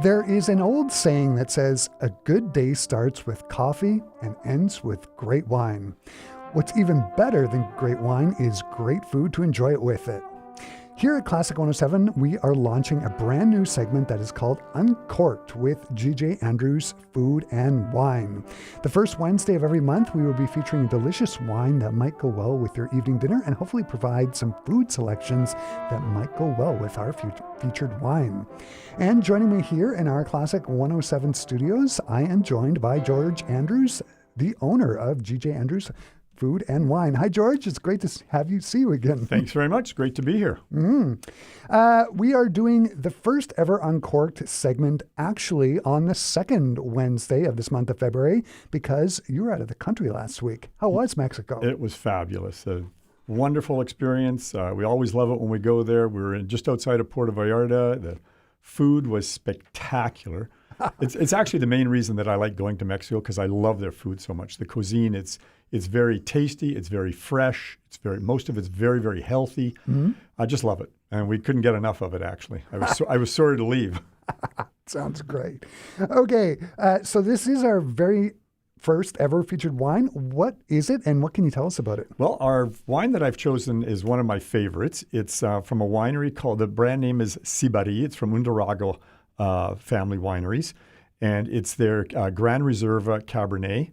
There is an old saying that says, a good day starts with coffee and ends with great wine. What's even better than great wine is great food to enjoy it with it. Here at Classic 107, we are launching a brand new segment that is called Uncorked with GJ Andrews Food and Wine. The first Wednesday of every month, we will be featuring delicious wine that might go well with your evening dinner and hopefully provide some food selections that might go well with our featured wine. And joining me here in our Classic 107 studios, I am joined by George Andrews, the owner of GJ Andrews Food and Wine. Hi, George. It's great to see you again. Thanks very much. Great to be here. We are doing the first ever Uncorked segment actually on the second Wednesday of this month of February because you were out of the country last week. How was Mexico? It was fabulous. A wonderful experience. We always love it when we go there. We were just outside of Puerto Vallarta. The food was spectacular. It's actually the main reason that I like going to Mexico because I love their food so much. The cuisine, it's very tasty. It's very fresh. Most of it's very, very healthy. Mm-hmm. I just love it, and we couldn't get enough of it. Actually, I was sorry to leave. Sounds great. Okay, so this is our very first ever featured wine. What is it, and what can you tell us about it? Well, our wine that I've chosen is one of my favorites. It's from a winery the brand name is Sibari. It's from Undarago family wineries, and it's their Gran Reserva Cabernet.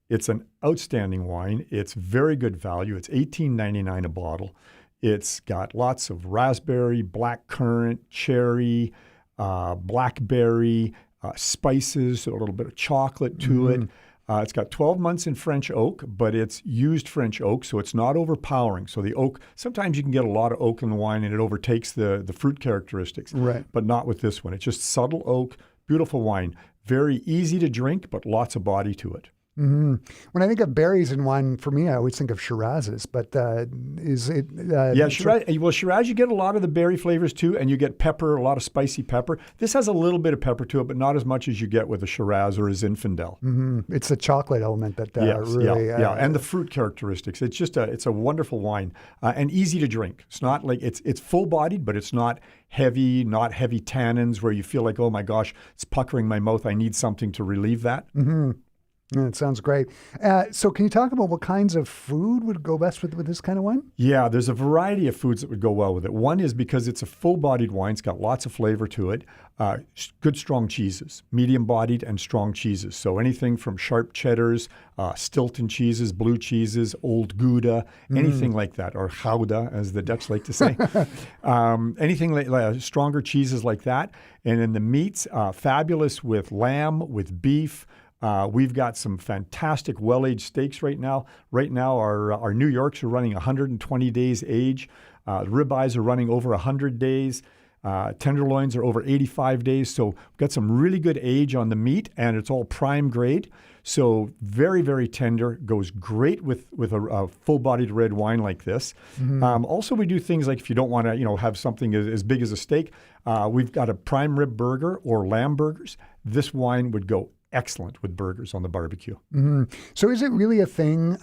It's an outstanding wine. It's very good value. It's $18.99 a bottle. It's got lots of raspberry, blackcurrant, cherry, blackberry, spices, a little bit of chocolate to it. It's got 12 months in French oak, but it's used French oak, so it's not overpowering. So the oak, sometimes you can get a lot of oak in the wine and it overtakes the fruit characteristics, right? But not with this one. It's just subtle oak, beautiful wine. Very easy to drink, but lots of body to it. Mm-hmm. When I think of berries in wine, for me, I always think of Shirazes, but is it? Shiraz, you get a lot of the berry flavors too, and you get pepper, a lot of spicy pepper. This has a little bit of pepper to it, but not as much as you get with a Shiraz or a Zinfandel. Mm-hmm. It's the chocolate element that really... and the fruit characteristics. It's just it's a wonderful wine and easy to drink. It's not like it's full-bodied, but it's not heavy tannins where you feel like, oh my gosh, it's puckering my mouth. I need something to relieve that. Mm-hmm. It sounds great. So can you talk about what kinds of food would go best with this kind of wine? Yeah, there's a variety of foods that would go well with it. One is because it's a full-bodied wine. It's got lots of flavor to it. Good strong cheeses, medium-bodied and strong cheeses. So anything from sharp cheddars, Stilton cheeses, blue cheeses, old Gouda, anything like that, or Gouda, as the Dutch like to say. Anything like stronger cheeses like that. And then the meats, fabulous with lamb, with beef. We've got some fantastic well-aged steaks right now. Right now, our New Yorks are running 120 days age. Ribeyes are running over 100 days. Tenderloins are over 85 days. So we've got some really good age on the meat, and it's all prime grade. So very, very tender. Goes great with a full-bodied red wine like this. Mm-hmm. Also, we do things like if you don't want to, have something as big as a steak, we've got a prime rib burger or lamb burgers. This wine would go excellent with burgers on the barbecue. Mm-hmm. So is it really a thing?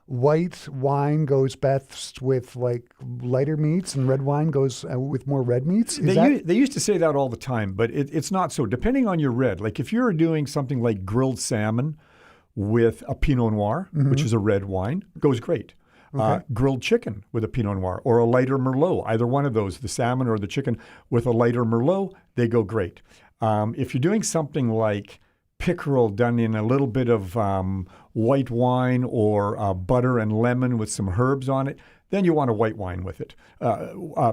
White wine goes best with like lighter meats and red wine goes with more red meats? They used to say that all the time, but it's not so. Depending on your red, like if you're doing something like grilled salmon with a Pinot Noir, which is a red wine, goes great. Okay. Grilled chicken with a Pinot Noir or a lighter Merlot, either one of those, the salmon or the chicken with a lighter Merlot, they go great. If you're doing something like pickerel done in a little bit of white wine or butter and lemon with some herbs on it, then you want a white wine with it.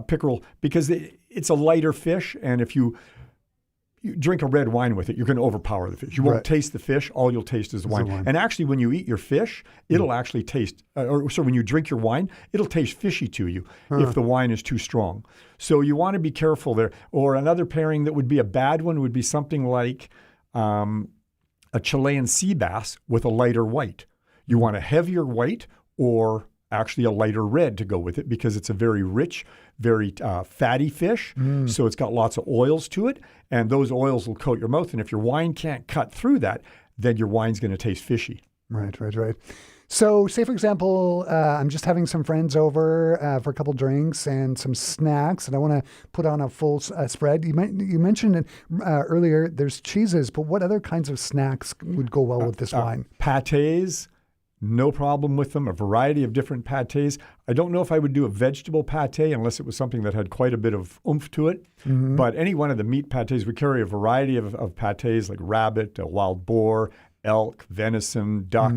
Pickerel, because it's a lighter fish, and if you drink a red wine with it, you're going to overpower the fish. You won't taste the fish. All you'll taste is the wine. And actually, when you eat your fish, it'll actually taste, when you drink your wine, it'll taste fishy to you if the wine is too strong. So you want to be careful there. Or another pairing that would be a bad one would be something like a Chilean sea bass with a lighter white. You want a heavier white or actually a lighter red to go with it because it's a very rich, very fatty fish. So it's got lots of oils to it, and those oils will coat your mouth. And if your wine can't cut through that, then your wine's going to taste fishy. Right. So, say for example, I'm just having some friends over for a couple drinks and some snacks, and I want to put on a full spread. You mentioned it, earlier. There's cheeses, but what other kinds of snacks would go well with this wine? Pâtés, no problem with them. A variety of different pâtés. I don't know if I would do a vegetable pâté unless it was something that had quite a bit of oomph to it. But any one of the meat pâtés, we carry a variety of pâtés like rabbit, wild boar, elk, venison, duck.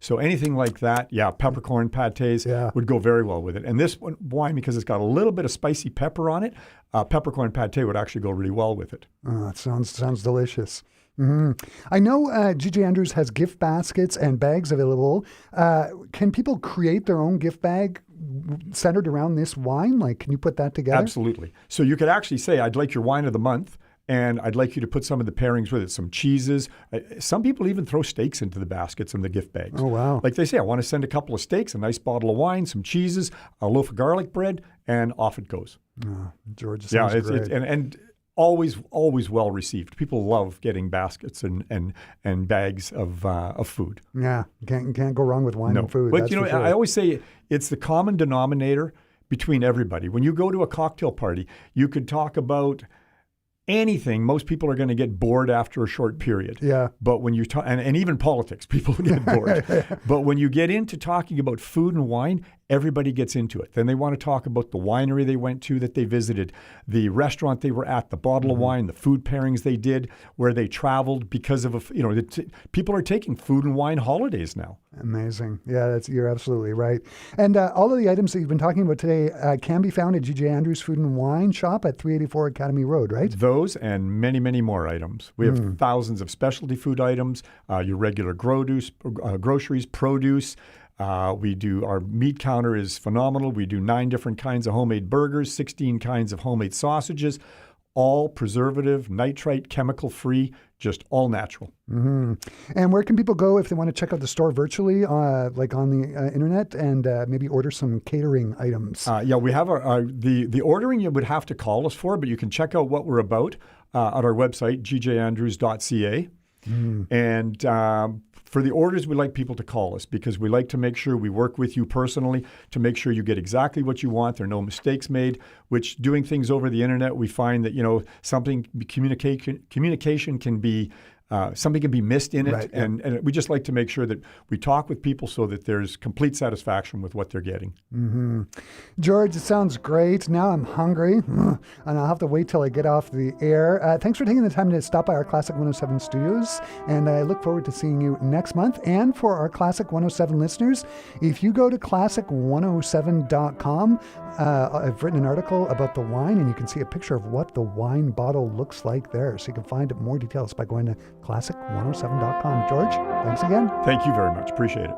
So anything like that, peppercorn pâtés would go very well with it. And this wine, because it's got a little bit of spicy pepper on it, peppercorn pâté would actually go really well with it. Oh, it sounds delicious. I know G.J. Andrews has gift baskets and bags available. Can people create their own gift bag centered around this wine? Like, can you put that together? Absolutely. So you could actually say, I'd like your wine of the month. And I'd like you to put some of the pairings with it, some cheeses. Some people even throw steaks into the baskets and the gift bags. Oh, wow. Like they say, I want to send a couple of steaks, a nice bottle of wine, some cheeses, a loaf of garlic bread, and off it goes. Oh, George, it sounds great. And always well received. People love getting baskets and bags of food. Yeah, can't go wrong with wine and food. But sure. I always say it's the common denominator between everybody. When you go to a cocktail party, you could talk about anything. Most people are going to get bored after a short period. Yeah. But when you talk, and even politics, people get bored. But when you get into talking about food and wine, everybody gets into it. Then they want to talk about the winery they went to, that they visited, the restaurant they were at, the bottle of wine, the food pairings they did, where they traveled because of people are taking food and wine holidays now. Amazing. Yeah, you're absolutely right. And all of the items that you've been talking about today can be found at G.J. Andrews Food and Wine Shop at 384 Academy Road, right? Those and many, many more items. We have thousands of specialty food items, your regular groceries, produce. We do, our meat counter is phenomenal. We do 9 different kinds of homemade burgers, 16 kinds of homemade sausages, all preservative, nitrite, chemical-free, just all natural. And where can people go if they want to check out the store virtually, like on the internet, and maybe order some catering items? We have the ordering you would have to call us for, but you can check out what we're about at our website, gjandrews.ca. And for the orders, we like people to call us because we like to make sure we work with you personally to make sure you get exactly what you want. There are no mistakes made, which doing things over the internet, we find that, communication can be something can be missed in it. Right, and we just like to make sure that we talk with people so that there's complete satisfaction with what they're getting. George, it sounds great. Now I'm hungry, and I'll have to wait till I get off the air. Thanks for taking the time to stop by our Classic 107 studios, and I look forward to seeing you next month. And for our Classic 107 listeners, if you go to classic107.com, I've written an article about the wine, and you can see a picture of what the wine bottle looks like there. So you can find more details by going to classic107.com. George, thanks again. Thank you very much. Appreciate it.